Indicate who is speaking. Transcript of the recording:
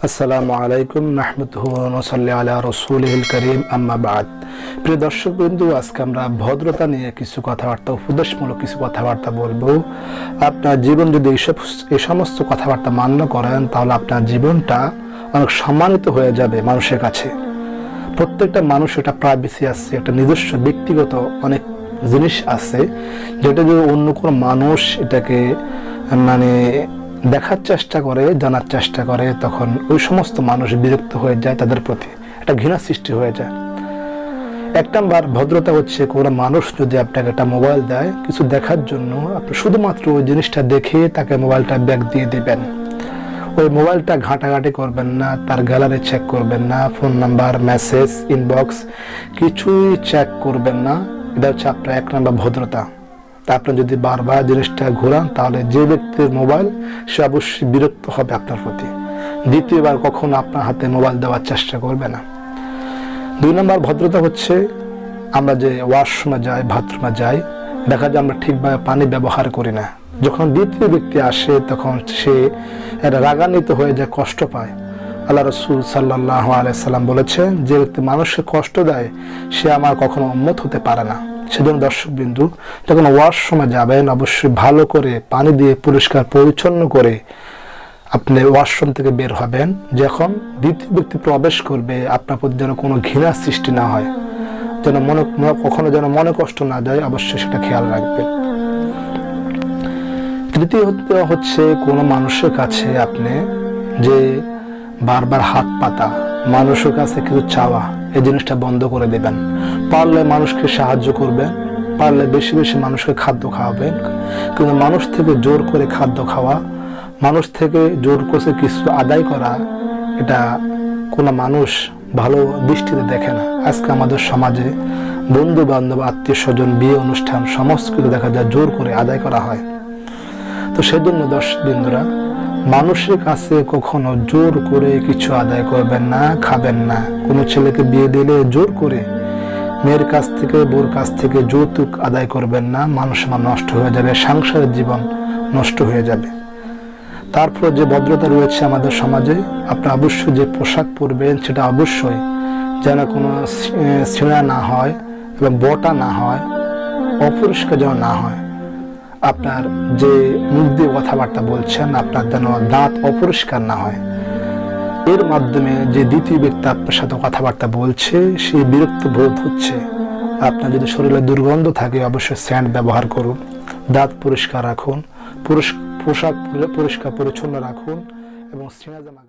Speaker 1: আসসালামু আলাইকুম নাহমাদুহু ওয়া নুসাল্লি আলা রাসূলিল কারীম আম্মা বাদ। প্রিয় দর্শক বন্ধু, আজকে আমরা ভদ্রতা নিয়ে কিছু কথাবার্তা, উপদেশমূলক কিছু কথাবার্তা বলবো। আপনার জীবন যদি এই সমস্ত কথাবার্তা মান্য করেন, তাহলে আপনার জীবনটা অনেক সম্মানিত হয়ে যাবে মানুষের কাছে। প্রত্যেকটা মানুষ একটা প্রাইভেসি আছে, একটা নিজস্ব ব্যক্তিগত অনেক জিনিস আছে, যেটা যদি অন্য কোনো মানুষ এটাকে দেখার চেষ্টা করে, জানার চেষ্টা করে, তখন ওই সমস্ত মানুষ বিরক্ত হয়ে যায়, তাদের প্রতি একটা ঘৃণা সৃষ্টি হয়ে যায়। এক নাম্বার ভদ্রতা হচ্ছে, কোনো মানুষ যদি আপনাকে একটা মোবাইল দেয় কিছু দেখার জন্য, আপনি শুধুমাত্র ওই জিনিসটা দেখে তাকে মোবাইলটা ব্যাক দিয়ে দিবেন। ওই মোবাইলটা ঘাঁটাঘাঁটি করবেন না, তার গ্যালারি চেক করবেন না, ফোন নাম্বার, মেসেজ, ইনবক্স কিছুই চেক করবেন না। এটা হচ্ছে আপনার এক নাম্বার ভদ্রতা। তা আপনি যদি বারবার জিনিসটা ঘোরান, তাহলে যে ব্যক্তির মোবাইল সে অবশ্যই বিরক্ত হবে আপনার প্রতি, দ্বিতীয়বার কখনো আপনার হাতে মোবাইল দেওয়ার চেষ্টা করবে না। দুই নম্বর ভদ্রতা হচ্ছে, আমরা যে ওয়াশরুমে যাই, বাথরুমে যাই, দেখা যায় আমরা ঠিকভাবে পানি ব্যবহার করি না। যখন দ্বিতীয় ব্যক্তি আসে তখন সে রাগান্বিত হয়ে যায়, কষ্ট পায়। আল্লাহ রাসূল সাল্লাল্লাহু আলাইহি সাল্লাম বলেছেন, যে ব্যক্তি মানুষকে কষ্ট দেয় সে আমার কখনো উম্মত হতে পারে না। সেজন্য দর্শক বিন্দু, যখন ওয়াশরুমে যাবেন অবশ্যই ভালো করে পানি দিয়ে পরিষ্কার পরিচ্ছন্ন করে আপনি ওয়াশরুম থেকে বের হবেন। যখন দ্বিতীয় ব্যক্তি প্রবেশ করবে, আপনার প্রতি যেন কোনো ঘৃণা সৃষ্টি না হয়, যেন কখনো যেন মনে কষ্ট না যায়, অবশ্যই সেটা খেয়াল রাখবেন। তৃতীয় হচ্ছে, কোনো মানুষের কাছে আপনি যে বারবার হাত পাতা, মানুষের কাছে কিছু চাওয়া, এই জিনিসটা বন্ধ করে দেবেন। পারলে মানুষকে সাহায্য করবেন, পারলে বেশি বেশি মানুষকে খাদ্য খাওয়াবেন। কিন্তু মানুষ থেকে জোর করে খাদ্য খাওয়া, মানুষ থেকে জোর করে কিছু আদায় করা, এটা কোনো মানুষ ভালো দৃষ্টিতে দেখে না। আজকে আমাদের সমাজে বন্ধু বান্ধব, আত্মীয় স্বজন, বিয়ে অনুষ্ঠান সমস্ত কিছু দেখা যায় জোর করে আদায় করা হয়। তো সেজন্য দর্শক বিন্দুরা, মানুষের কাছে কখনো জোর করে কিছু আদায় করবেন না, খাবেন না। কোনো ছেলেকে বিয়ে দিলে জোর করে, মেয়ের কাছ থেকে, বোর কাছ থেকে যৌতুক আদায় করবেন না। মানুষ নষ্ট হয়ে যাবে, সংসারের জীবন নষ্ট হয়ে যাবে। তারপর যে ভদ্রতা রয়েছে আমাদের সমাজে, আপনি অবশ্যই যে পোশাক পরবেন সেটা অবশ্যই যেন কোনো ছিঁড়া না হয় এবং বটা না হয়, অপরিষ্কার যেন না হয়। আপনার যে মুখ দিয়ে কথাবার্তা বলছেন, আপনার যেন দাঁত অপরিষ্কার না হয়। এর মাধ্যমে যে দ্বিতীয় ব্যক্তি আপনার সাথে কথাবার্তা বলছে সে বিরক্ত বোধ হচ্ছে। আপনার যদি শরীরে দুর্গন্ধ থাকে, অবশ্যই স্যান্ড ব্যবহার করুন, দাঁত পরিষ্কার রাখুন, পোশাক পরিষ্কার পরিচ্ছন্ন রাখুন এবং ছিঁড়া জামা